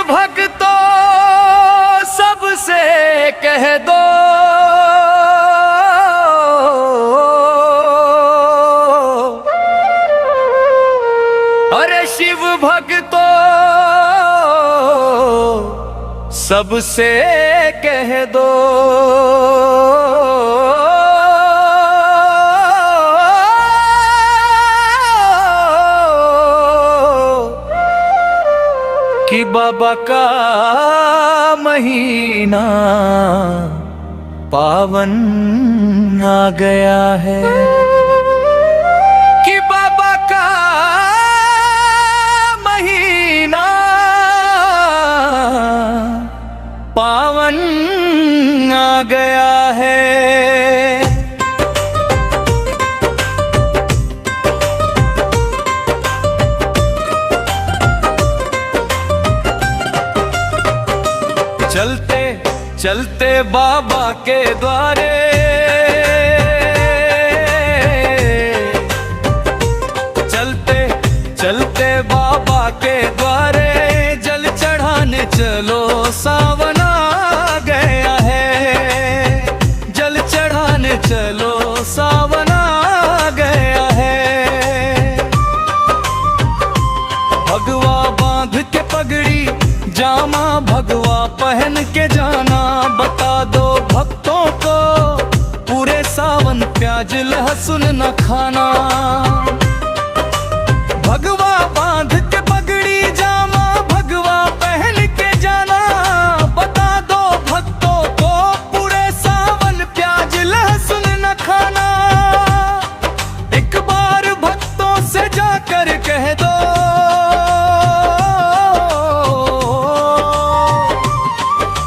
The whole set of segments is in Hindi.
भक्तों सबसे कह दो, अरे शिव भक्तों सबसे कह दो, कि बाबा का महीना पावन आ गया है, कि बाबा का महीना पावन आ गया है। चलते चलते बाबा के द्वारे, चलते चलते बाबा के द्वारे, जल चढ़ाने चलो सावन आ गया है, जल चढ़ाने चलो सावन आ गया है। भगवा बांध के पगड़ी जामा भगवा पहन के जाना, बता दो भक्तों को पूरे सावन प्याज लहसुन न खाना। भगवा बांध के पगड़ी जामा भगवा पहन के जाना, बता दो भक्तों को पूरे सावन प्याज लहसुन न खाना। एक बार भक्तों से जाकर कह दो,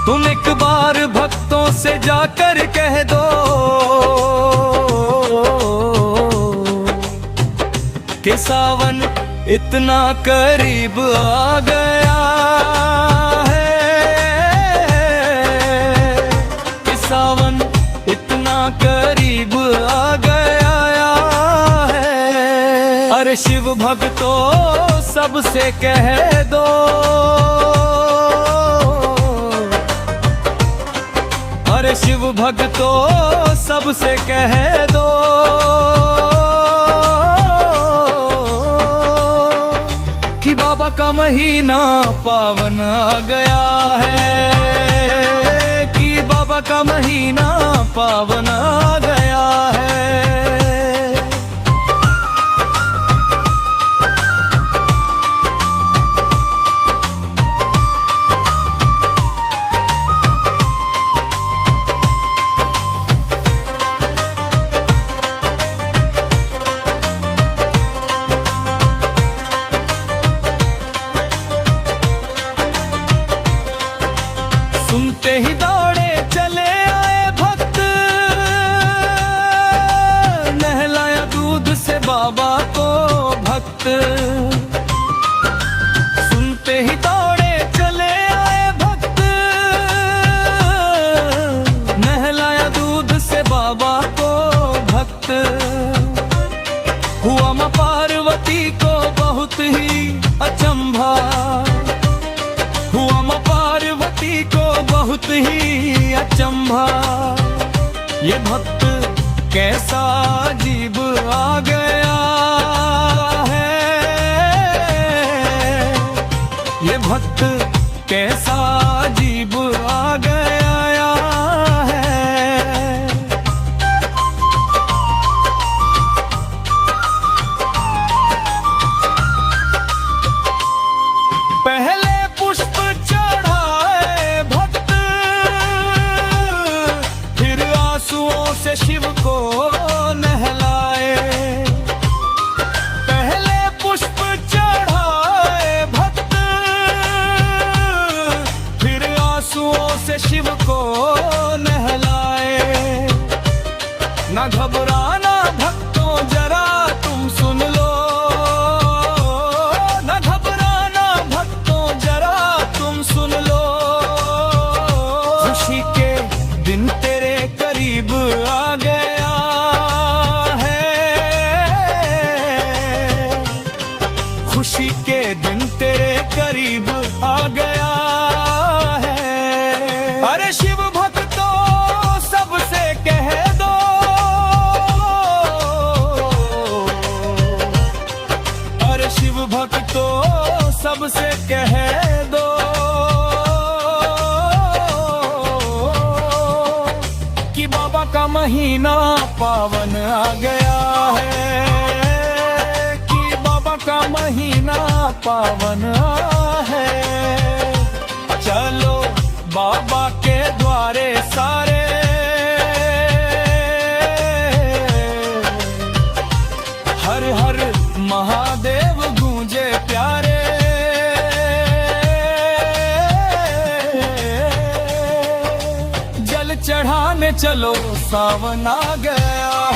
तुम एक बार भक्तों से जाकर कह दो कि सावन इतना करीब आ गया है, कि सावन इतना करीब आ गया है। अरे शिव भक्तों सबसे कह दो, अरे शिव भक्तों सबसे कह दो कि बाबा का महीना पावन आ गया है, कि बाबा का महीना पावन आ गया है। सुनते ही दौड़े चले आए भक्त, नहलाया दूध से बाबा को भक्त। सुनते ही दौड़े चले आए भक्त, नहलाया दूध से बाबा को भक्त। हुआ मां पार्वती को बहुत ही अचंभा, हुआ मां पार्वती को बहुत ही अचंभा, ये भक्त कैसा अजीब आ गया है, ये भक्त कैसा अजीब आ गया है। पहले पुष्प चढ़ाए भक्त, फिर आंसुओं से शिव को नहलाए। पहले पुष्प चढ़ाए भक्त, फिर आंसुओं से शिव को नहलाए। ना घबराना भक्तों जरा तुम सुन लो, ना घबराना भक्तों जरा तुम सुन लो। खुशी के दिन तेरे करीब आ गया है, खुशी के दिन तेरे करीब आ गया महीना पावन आ गया है, कि बाबा का महीना पावन है। चलो बाबा के द्वारे सारे, हर हर महादेव गूंजे प्यारे। जल चढ़ाने चलो सावन आ गया